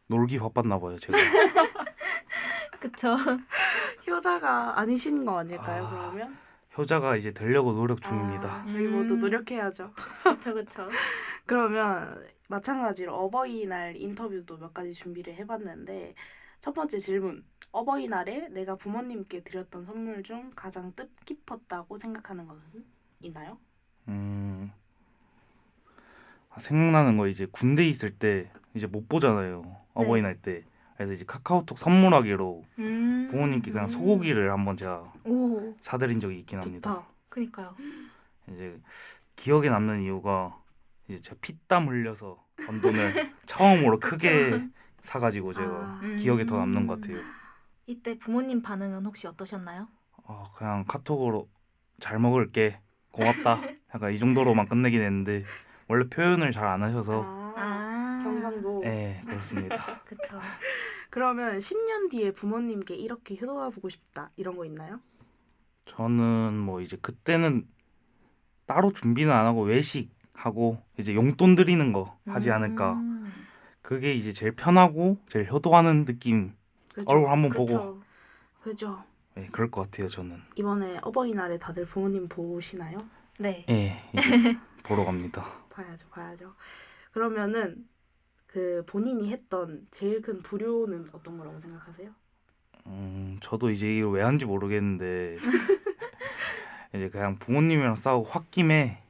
놀기 바빴나 봐요. 제가. 그쵸. 효자가 아니신 거 아닐까요? 아. 그러면? 효자가 이제 되려고 노력 중입니다. 저희 모두 노력해야죠. 그쵸. 그러면 마찬가지로 어버이날 인터뷰도 몇 가지 준비를 해봤는데 첫 번째 질문. 어버이날에 내가 부모님께 드렸던 선물 중 가장 뜻깊었다고 생각하는 것은 있나요? 생각나는 거 이제 군대 있을 때 이제 못 보잖아요. 어버이날 때. 그래서 이제 카카오톡 선물하기로 부모님께 그냥 소고기를 한번 제가 오, 사드린 적이 있긴 합니다. 좋다. 그니까요. 이제 기억에 남는 이유가 이제 제가 피땀 흘려서 번 돈을 처음으로 크게 사가지고 제가 기억에 더 남는 것 같아요. 이때 부모님 반응은 혹시 어떠셨나요? 그냥 카톡으로 잘 먹을게 고맙다 약간 이 정도로만 끝내긴 했는데 원래 표현을 잘 안 하셔서 경상도. 네 그렇습니다. 그쵸. 그러면 10년 뒤에 부모님께 이렇게 효도해보고 싶다 이런 거 있나요? 저는 뭐 이제 그때는 따로 준비는 안 하고 외식하고 이제 용돈 드리는 거 하지 않을까. 그게 이제 제일 편하고 제일 효도하는 느낌. 그죠? 얼굴 한번 그쵸. 보고 그죠? 네, 그럴 것 같아요 저는. 이번에 어버이날에 다들 부모님 보시나요? 네. 네 이제 보러 갑니다. 봐야죠. 그러면은 그 본인이 했던 제일 큰 불효는 어떤 거라고 생각하세요? 저도 이제 이걸 왜 한지 모르겠는데 이제 그냥 부모님이랑 싸우고 홧김에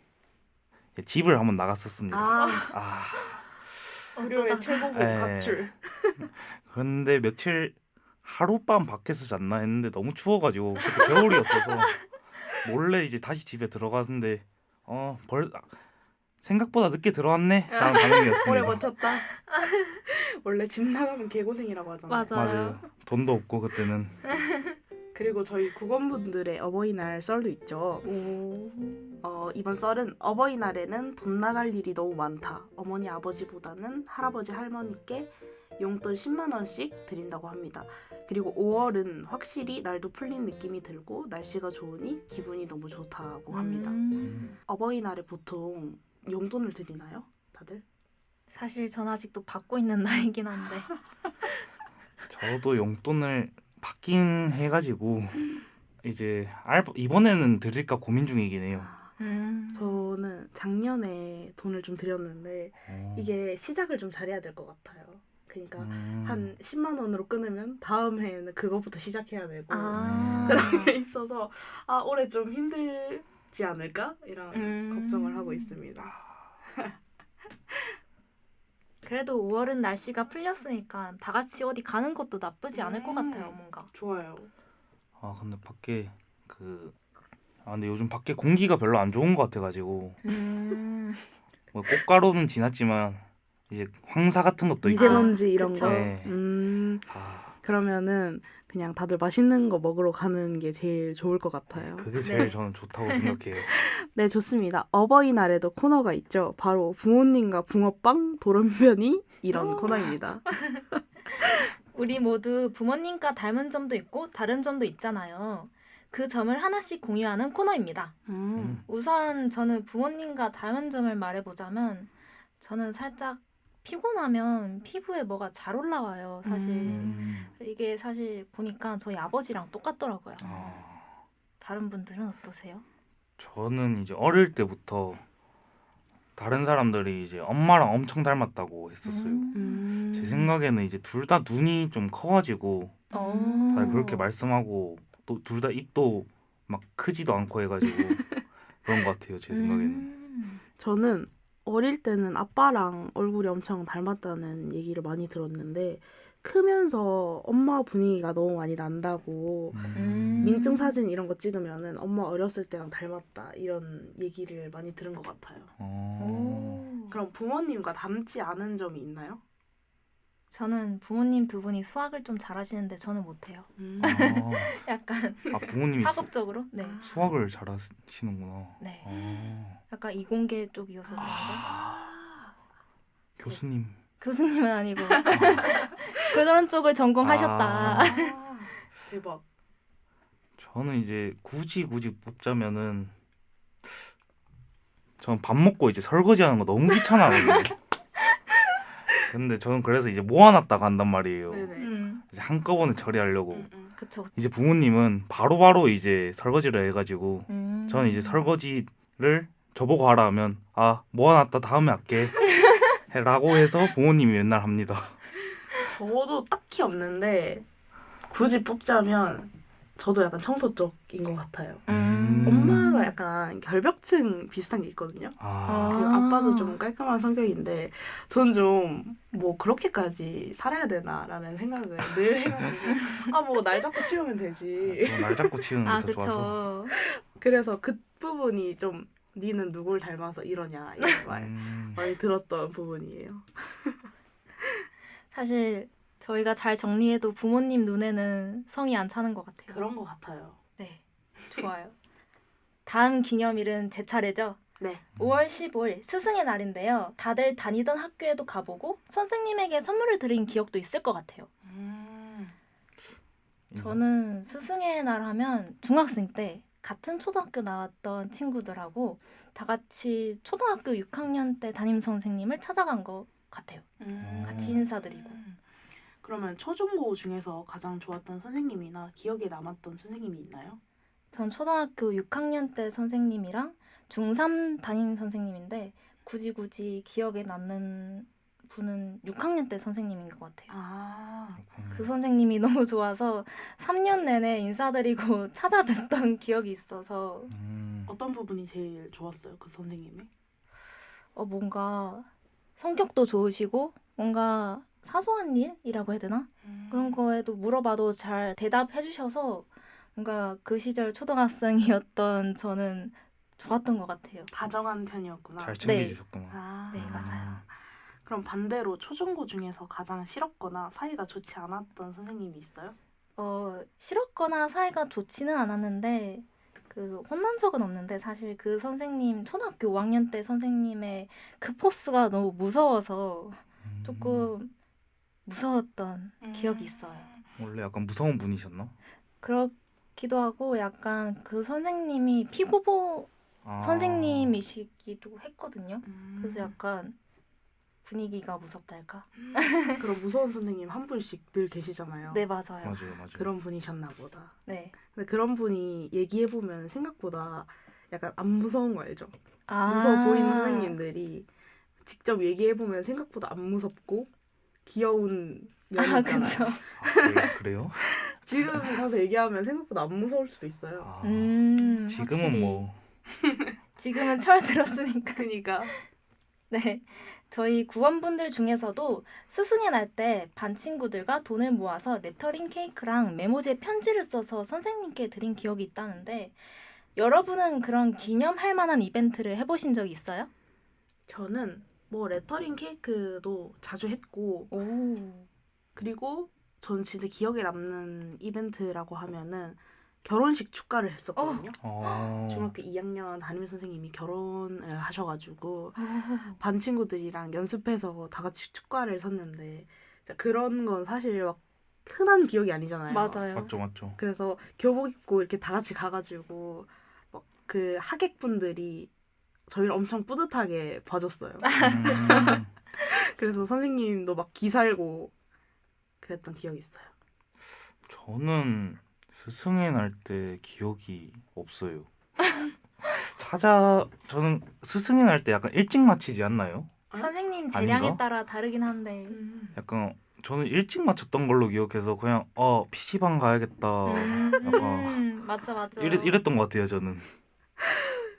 집을 한번 나갔었습니다. 불효의 어쩌다가. 최고급 네. 가출. 그런데 며칠 하룻밤 밖에서 잤나 했는데 너무 추워가지고 그때 겨울이었어서 몰래 이제 다시 집에 들어갔는데 생각보다 늦게 들어왔네 라는 반응이었습니다. 오래 버텼다. 원래 집 나가면 개고생이라고 하잖아요. 맞아요. 돈도 없고 그때는. 그리고 저희 국원분들의 어버이날 썰도 있죠. 오. 이번 썰은 어버이날에는 돈 나갈 일이 너무 많다. 어머니 아버지보다는 할아버지 할머니께 용돈 10만 원씩 드린다고 합니다. 그리고 5월은 확실히 날도 풀린 느낌이 들고 날씨가 좋으니 기분이 너무 좋다고 합니다. 어버이날에 보통 용돈을 드리나요? 다들? 사실 전 아직도 받고 있는 나이긴 한데. 저도 용돈을 받긴 해가지고 이제 이번에는 드릴까 고민 중이긴 해요. 저는 작년에 돈을 좀 드렸는데 이게 시작을 좀 잘해야 될 것 같아요. 그러니까 한 10만 원으로 끊으면 다음 해에는 그거부터 시작해야 되고 그런 게 있어서 올해 좀 힘들지 않을까? 이런 걱정을 하고 있습니다. 그래도 5월은 날씨가 풀렸으니까 다 같이 어디 가는 것도 나쁘지 않을 것 같아요, 뭔가. 좋아요. 근데 밖에 근데 요즘 밖에 공기가 별로 안 좋은 것 같아가지고 뭐 꽃가루는 지났지만 이제 황사 같은 것도 있고. 미세먼지 이런 그쵸. 거. 네. 그러면은 그냥 다들 맛있는 거 먹으러 가는 게 제일 좋을 것 같아요. 그게 제일 저는 좋다고 생각해요. 네, 좋습니다. 어버이날에도 코너가 있죠. 바로 부모님과 붕어빵 도련변이 이런 코너입니다. 우리 모두 부모님과 닮은 점도 있고 다른 점도 있잖아요. 그 점을 하나씩 공유하는 코너입니다. 우선 저는 부모님과 다른 점을 말해보자면 저는 살짝 피곤하면 피부에 뭐가 잘 올라와요. 사실 이게 사실 보니까 저희 아버지랑 똑같더라고요. 다른 분들은 어떠세요? 저는 이제 어릴 때부터 다른 사람들이 이제 엄마랑 엄청 닮았다고 했었어요. 제 생각에는 이제 둘 다 눈이 좀 커가지고 다들 그렇게 말씀하고 또 둘 다 입도 막 크지도 않고 해가지고 그런 것 같아요. 제 생각에는. 저는 어릴 때는 아빠랑 얼굴이 엄청 닮았다는 얘기를 많이 들었는데 크면서 엄마 분위기가 너무 많이 난다고 민증 사진 이런 거 찍으면은 엄마 어렸을 때랑 닮았다 이런 얘기를 많이 들은 것 같아요. 그럼 부모님과 닮지 않은 점이 있나요? 저는 부모님 두 분이 수학을 좀 잘하시는데 저는 못해요. 약간 부모님이 학업적으로? 네. 수학을 잘하시는구나. 네. 약간 이공계 쪽이어서 그런가? 교수님. 교수님은 아니고 그런 쪽을 전공하셨다. 대박. 저는 이제 굳이 뽑자면은 저는 밥 먹고 이제 설거지하는 거 너무 귀찮아하거든요. 근데 저는 그래서 이제 모아놨다가 한단 말이에요. 네네. 이제 한꺼번에 처리하려고. 그쵸. 이제 부모님은 바로바로 이제 설거지를 해가지고 저는 이제 설거지를 저보고 하라 하면 모아놨다 다음에 할게 라고 해서 부모님이 맨날 합니다. 저도 딱히 없는데 굳이 뽑자면 저도 약간 청소 쪽인 것 같아요. 엄마가 약간 결벽증 비슷한 게 있거든요. 그리고 아빠도 좀 깔끔한 성격인데 전 좀 뭐 그렇게까지 살아야 되나라는 생각을 늘 해가지고 뭐 날 잡고 치우면 되지. 저는 날 잡고 치우는 게 더 좋아서. 그쵸. 그래서 그 부분이 좀 니는 누굴 닮아서 이러냐 이런 말 많이 들었던 부분이에요. 사실 저희가 잘 정리해도 부모님 눈에는 성이 안 차는 것 같아요. 그런 것 같아요. 네, 좋아요. 다음 기념일은 제 차례죠. 네. 5월 15일 스승의 날인데요. 다들 다니던 학교에도 가보고 선생님에게 선물을 드린 기억도 있을 것 같아요. 저는 스승의 날 하면 중학생 때 같은 초등학교 나왔던 친구들하고 다 같이 초등학교 6학년 때 담임 선생님을 찾아간 것 같아요. 같이 인사드리고. 그러면 초중고 중에서 가장 좋았던 선생님이나 기억에 남았던 선생님이 있나요? 전 초등학교 6학년 때 선생님이랑 중3 담임 선생님인데 굳이 기억에 남는 분은 6학년 때 선생님인 것 같아요. 그 선생님이 너무 좋아서 3년 내내 인사드리고 찾아뵀던 기억이 있어서 어떤 부분이 제일 좋았어요? 그 선생님의? 뭔가 성격도 좋으시고 뭔가 사소한 일이라고 해야 되나? 그런 거에도 물어봐도 잘 대답해 주셔서 뭔가 그 시절 초등학생이었던 저는 좋았던 것 같아요. 다정한 편이었구나. 잘 챙겨주셨구나. 네, 맞아요. 그럼 반대로 초중고 중에서 가장 싫었거나 사이가 좋지 않았던 선생님이 있어요? 싫었거나 사이가 좋지는 않았는데 혼난 적은 없는데 사실 그 선생님 초등학교 5학년 때 선생님의 그 포스가 너무 무서워서 조금 무서웠던 기억이 있어요. 원래 약간 무서운 분이셨나? 그렇기도 하고 약간 그 선생님이 피고보 선생님이시기도 했거든요. 그래서 약간 분위기가 무섭달까? 그럼 무서운 선생님 한 분씩 늘 계시잖아요. 네, 맞아요. 맞아요. 그런 분이셨나 보다. 네. 근데 그런 분이 얘기해보면 생각보다 약간 안 무서운 거 알죠? 무서워 보이는 선생님들이 직접 얘기해보면 생각보다 안 무섭고 귀여운 면이 있잖아요. 그쵸. 그래요? 지금 가서 얘기하면 생각보다 안 무서울 수도 있어요. 지금은 확실히. 뭐 지금은 철 들었으니까. 그러니까 네. 저희 구원분들 중에서도 스승의 날 때 반 친구들과 돈을 모아서 레터링 케이크랑 메모지에 편지를 써서 선생님께 드린 기억이 있다는데 여러분은 그런 기념할 만한 이벤트를 해보신 적이 있어요? 저는 뭐 레터링 케이크도 자주 했고 그리고 전 진짜 기억에 남는 이벤트라고 하면은 결혼식 축가를 했었거든요. 중학교 2학년 담임 선생님이 결혼을 하셔가지고 반 친구들이랑 연습해서 다 같이 축가를 섰는데 그런 건 사실 막 흔한 기억이 아니잖아요. 맞아요. 맞죠, 맞죠. 그래서 교복 입고 이렇게 다 같이 가가지고 막 그 하객분들이 저희를 엄청 뿌듯하게 봐줬어요. 그래서 선생님도 막 기살고 그랬던 기억이 있어요. 저는 스승의 날 때 기억이 없어요. 저는 스승의 날 때 약간 일찍 마치지 않나요? 선생님 재량에 아닌가? 따라 다르긴 한데. 약간 저는 일찍 마쳤던 걸로 기억해서 그냥 PC방 가야겠다. 약간 맞죠, 맞죠. 이랬던 것 같아요, 저는.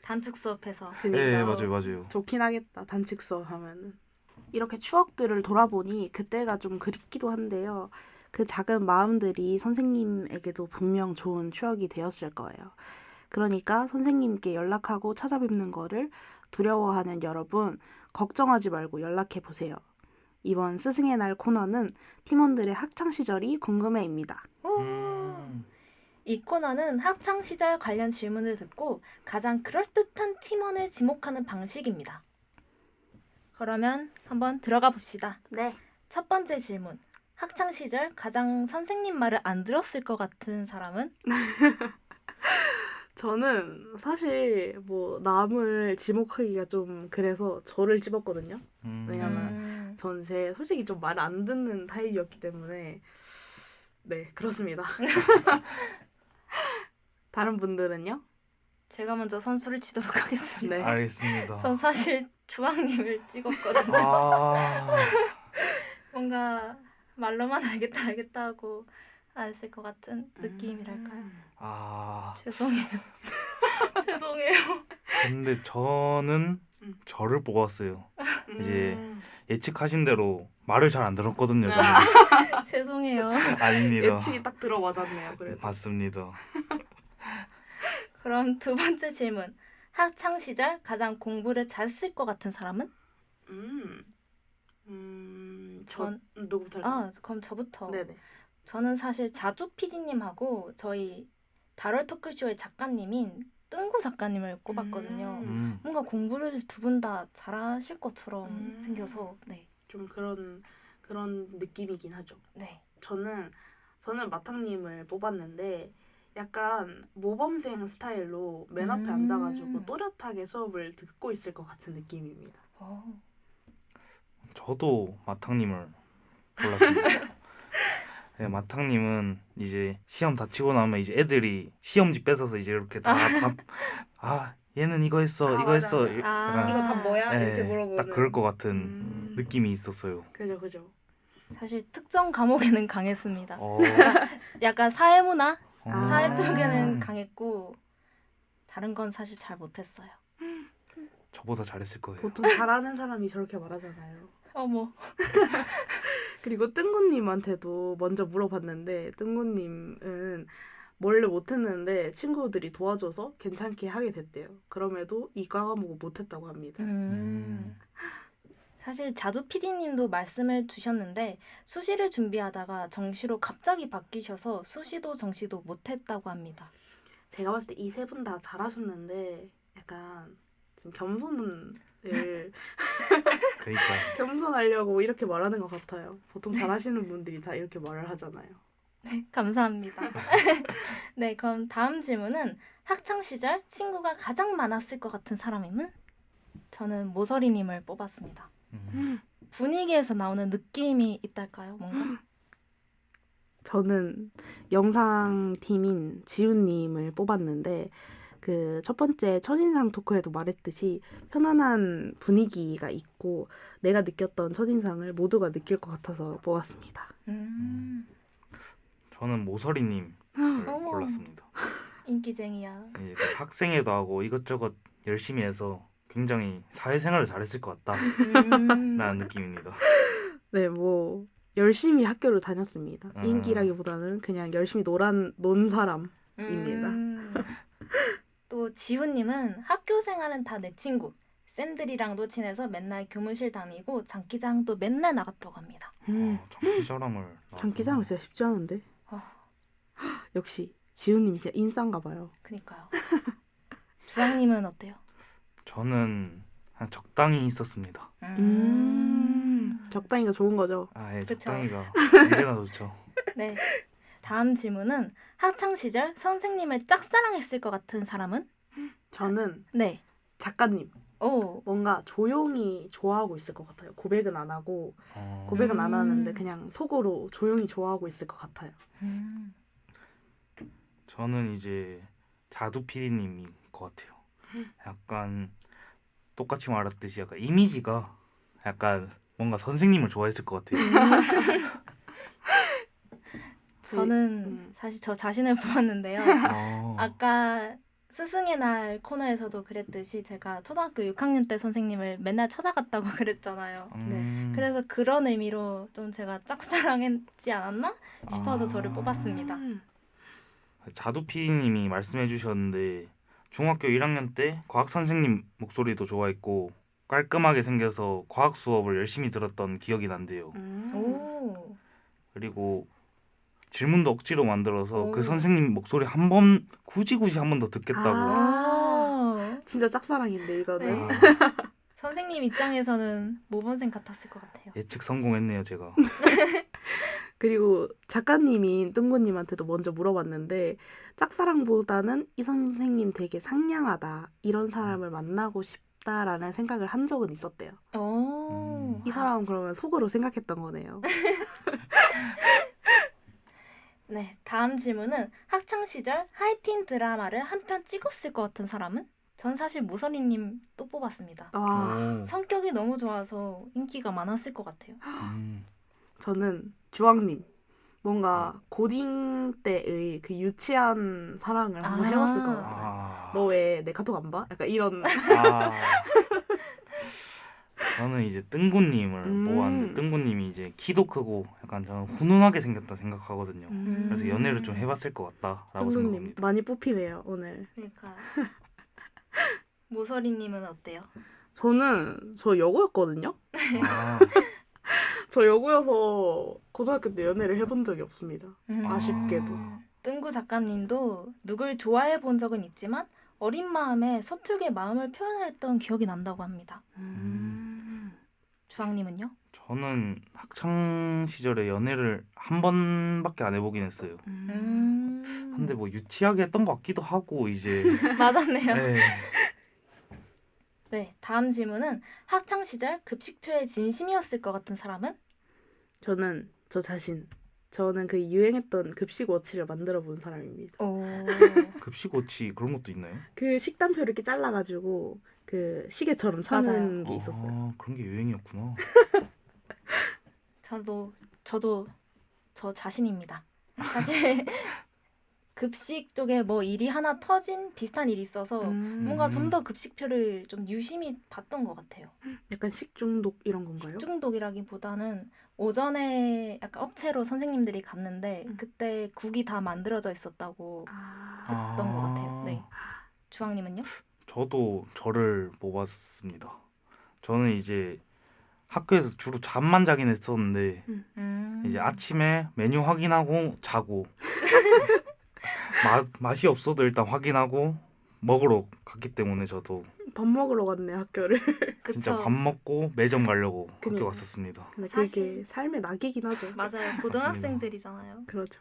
단축 수업해서. 그니까 네, 맞아요, 맞아요. 좋긴 하겠다. 단축 수업 하면은. 이렇게 추억들을 돌아보니 그때가 좀 그립기도 한데요. 그 작은 마음들이 선생님에게도 분명 좋은 추억이 되었을 거예요. 그러니까 선생님께 연락하고 찾아뵙는 거를 두려워하는 여러분, 걱정하지 말고 연락해 보세요. 이번 스승의 날 코너는 팀원들의 학창 시절이 궁금해입니다. 오. 음, 이 코너는 학창 시절 관련 질문을 듣고 가장 그럴듯한 팀원을 지목하는 방식입니다. 그러면 한번 들어가 봅시다. 네. 첫 번째 질문. 학창 시절 가장 선생님 말을 안 들었을 것 같은 사람은? 저는 사실 뭐 남을 지목하기가 좀 그래서 저를 집었거든요. 왜냐면 전 솔직히 좀 말 안 듣는 타입이었기 때문에 네, 그렇습니다. 다른 분들은요? 제가 먼저 선수를 치도록 하겠습니다. 네. 알겠습니다. 전 사실 주황님을 찍었거든요. 아, 뭔가 말로만 알겠다 하고 안 했을 것 같은 느낌이랄까요. 죄송해요. 죄송해요. 근데 저는 저를 뽑았어요. 이제 예측하신 대로 말을 잘 안 들었거든요, 저는. 죄송해요. 아닙니다. 예측이 딱 들어맞았네요. 그래도. 맞습니다. 그럼 두 번째 질문. 학창 시절 가장 공부를 잘했을 것 같은 사람은? 누구부터 할까요? 그럼 저부터. 네네. 저는 사실 자주 PD님하고 저희 다럴 토크쇼의 작가님인 뜬구 작가님을 꼽았거든요. 뭔가 공부를 두 분 다 잘하실 것처럼 생겨서 네. 좀 그런 느낌이긴 하죠. 네. 저는 마탕님을 뽑았는데 약간 모범생 스타일로 맨 앞에 앉아가지고 또렷하게 수업을 듣고 있을 것 같은 느낌입니다. 저도 마탕님을 골랐습니다. 네, 마탕님은 이제 시험 다 치고 나면 이제 애들이 시험지 뺏어서 이제 이렇게 얘는 이거 했어, 이거 맞아, 했어. 맞아. 약간 이거 답 뭐야? 네, 이렇게 물어보는. 딱 그럴 것 같은 느낌이 있었어요. 그죠. 사실 특정 과목에는 강했습니다. 어, 약간 사회문화, 아. 사회 쪽에는 강했고 다른 건 사실 잘 못했어요. 저보다 잘했을 거예요. 보통 잘하는 사람이 저렇게 말하잖아요. 어머. 그리고 뜬구님한테도 먼저 물어봤는데 뜬구님은 원래 못했는데 친구들이 도와줘서 괜찮게 하게 됐대요. 그럼에도 이 과목을 못했다고 합니다. 사실 자두 PD님도 말씀을 주셨는데 수시를 준비하다가 정시로 갑자기 바뀌셔서 수시도 정시도 못했다고 합니다. 제가 봤을 때 이 세 분 다 잘하셨는데 약간 좀 겸손을 그러니까 겸손하려고 이렇게 말하는 것 같아요. 보통 잘하시는 분들이 다 이렇게 말을 하잖아요. 네, 감사합니다. 네, 그럼 다음 질문은 학창 시절 친구가 가장 많았을 것 같은 사람임은? 저는 모서리님을 뽑았습니다. 분위기에서 나오는 느낌이 있달까요? 뭔가? 저는 영상팀인 지훈님을 뽑았는데 그 첫 번째 첫인상 토크에도 말했듯이 편안한 분위기가 있고 내가 느꼈던 첫인상을 모두가 느낄 것 같아서 뽑았습니다. 저는 모서리님을 어머. 골랐습니다. 인기쟁이야. 이제 그 학생회도 하고 이것저것 열심히 해서 굉장히 사회생활을 잘했을 것 같다라는 느낌입니다. 네, 뭐 열심히 학교를 다녔습니다. 인기라기보다는 그냥 열심히 논 사람입니다. 또 지훈님은 학교 생활은 다 내 친구. 쌤들이랑도 친해서 맨날 교무실 다니고 장기장도 맨날 나갔다고 합니다. 장기자랑을 장기자랑 진짜 쉽지 않은데. 어. 역시 지훈님이 진짜 인싸인가 봐요. 그니까요. 주황님은 어때요? 저는 한 적당히 있었습니다. 적당히가 좋은 거죠. 예, 그쵸. 적당히가 언제나 좋죠. 네. 다음 질문은 학창 시절 선생님을 짝사랑했을 것 같은 사람은? 저는 네. 작가님. 오. 뭔가 조용히 좋아하고 있을 것 같아요. 고백은 안 하고 어, 고백은 안 하는데 음. 그냥 속으로 조용히 좋아하고 있을 것 같아요. 저는 이제 자두 PD님인 것 같아요. 약간 똑같이 말했듯이 약간 이미지가 약간 뭔가 선생님을 좋아했을 것 같아요. 저는 사실 저 자신을 보았는데요. 아까 스승의 날 코너에서도 그랬듯이 제가 초등학교 6학년 때 선생님을 맨날 찾아갔다고 그랬잖아요. 그래서 그런 의미로 좀 제가 짝사랑했지 않았나 싶어서 저를 뽑았습니다. 자두 PD님이 말씀해 주셨는데 중학교 1학년 때 과학 선생님 목소리도 좋아했고 깔끔하게 생겨서 과학 수업을 열심히 들었던 기억이 난대요. 오. 그리고 질문도 억지로 만들어서 오. 그 선생님 목소리 한 번 굳이 한 번 더 듣겠다고. 오. 진짜 짝사랑인데 이거는. 네. 선생님 입장에서는 모범생 같았을 것 같아요. 예측 성공했네요, 제가. 그리고 작가님인 뜬구님한테도 먼저 물어봤는데 짝사랑보다는 이 선생님 되게 상냥하다. 이런 사람을 만나고 싶다라는 생각을 한 적은 있었대요. 오. 이 사람은 그러면 속으로 생각했던 거네요. 네, 다음 질문은 학창 시절 하이틴 드라마를 한 편 찍었을 것 같은 사람은? 전 사실 모서리님 또 뽑았습니다. 와, 오. 성격이 너무 좋아서 인기가 많았을 것 같아요. 저는 주황님. 뭔가 고딩 때의 그 유치한 사랑을 한번 아. 해봤을 것 같아요. 아. 너 왜 내 카톡 안 봐? 약간 이런. 아. 저는 이제 뜬구님을 음. 뽑았는데 뜬구님이 이제 키도 크고 약간 저는 훈훈하게 생겼다 생각하거든요. 그래서 연애를 좀 해봤을 것 같다라고 뜬구님 생각합니다. 많이 뽑히네요 오늘. 그러니까 모서리님은 어때요? 저 여고였거든요. 아, 저 여고여서 고등학교 때 연애를 해본 적이 없습니다. 아쉽게도. 뜬구 작가님도 누굴 좋아해 본 적은 있지만 어린 마음에 서툴게 마음을 표현했던 기억이 난다고 합니다. 주황님은요? 저는 학창 시절에 연애를 한 번밖에 안 해보긴 했어요. 근데 뭐 유치하게 했던 것 같기도 하고 이제 맞았네요. 네. 네, 다음 질문은 학창 시절 급식표의 진심이었을 것 같은 사람은? 저는 저 자신. 저는 그 유행했던 급식 워치를 만들어 본 사람입니다. 오. 급식 워치 그런 것도 있나요? 그 식단표 이렇게 잘라가지고 그 시계처럼 차는 맞아요. 게 있었어요. 아, 그런 게 유행이었구나. 저도 저 자신입니다. 사실 급식 쪽에 뭐 일이 하나 터진 비슷한 일이 있어서 뭔가 좀 더 급식표를 좀 유심히 봤던 것 같아요. 약간 식중독 이런 건가요? 중독이라기보다는 오전에 약간 업체로 선생님들이 갔는데 그때 국이 다 만들어져 있었다고 했던 것 같아요. 네. 주황님은요? 저도 저를 뽑았습니다. 저는 이제 학교에서 주로 잠만 자긴 했었는데 이제 아침에 메뉴 확인하고 자고 맛이 없어도 일단 확인하고 먹으러 갔기 때문에 저도 밥 먹으러 갔네 학교를. 진짜 그쵸. 밥 먹고 매점 가려고 그니까. 학교 갔었습니다. 근데 사실- 그게 삶의 낙이긴 하죠. 맞아요. 고등학생들이잖아요. 그렇죠.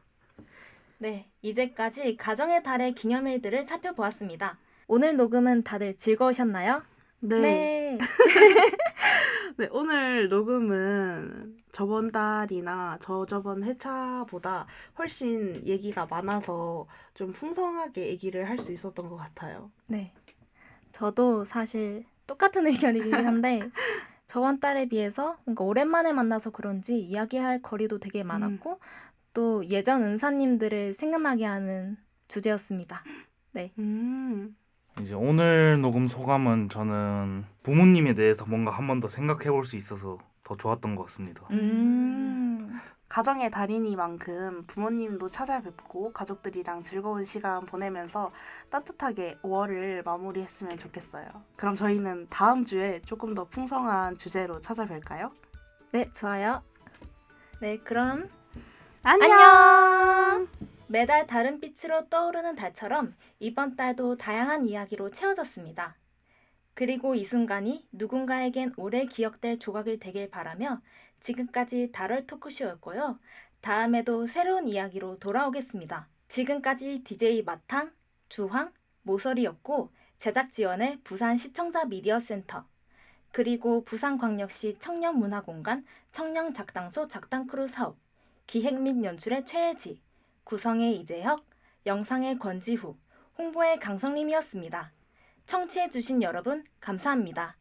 네, 이제까지 가정의 달의 기념일들을 살펴보았습니다. 오늘 녹음은 다들 즐거우셨나요? 네. 네, 오늘 녹음은 저번 달이나 저저번 회차보다 훨씬 얘기가 많아서 좀 풍성하게 얘기를 할 수 있었던 것 같아요. 네. 저도 사실 똑같은 의견이긴 한데 저번 달에 비해서 그러니까 오랜만에 만나서 그런지 이야기할 거리도 되게 많았고 또 예전 은사님들을 생각나게 하는 주제였습니다. 네. 이제 오늘 녹음 소감은 저는 부모님에 대해서 뭔가 한 번 더 생각해 볼 수 있어서 더 좋았던 것 같습니다. 가정의 달이니만큼 부모님도 찾아뵙고 가족들이랑 즐거운 시간 보내면서 따뜻하게 5월을 마무리했으면 좋겠어요. 그럼 저희는 다음 주에 조금 더 풍성한 주제로 찾아뵐까요? 네, 좋아요. 네, 그럼 안녕! 매달 다른 빛으로 떠오르는 달처럼 이번 달도 다양한 이야기로 채워졌습니다. 그리고 이 순간이 누군가에겐 오래 기억될 조각이 되길 바라며 지금까지 달월 토크쇼였고요. 다음에도 새로운 이야기로 돌아오겠습니다. 지금까지 DJ 마탕, 주황, 모서리였고 제작 지원의 부산 시청자 미디어 센터 그리고 부산광역시 청년문화공간 청년작당소 작당크루 사업 기획 및 연출의 최혜지, 구성의 이재혁, 영상의 권지후, 홍보의 강성림이었습니다. 청취해주신 여러분 감사합니다.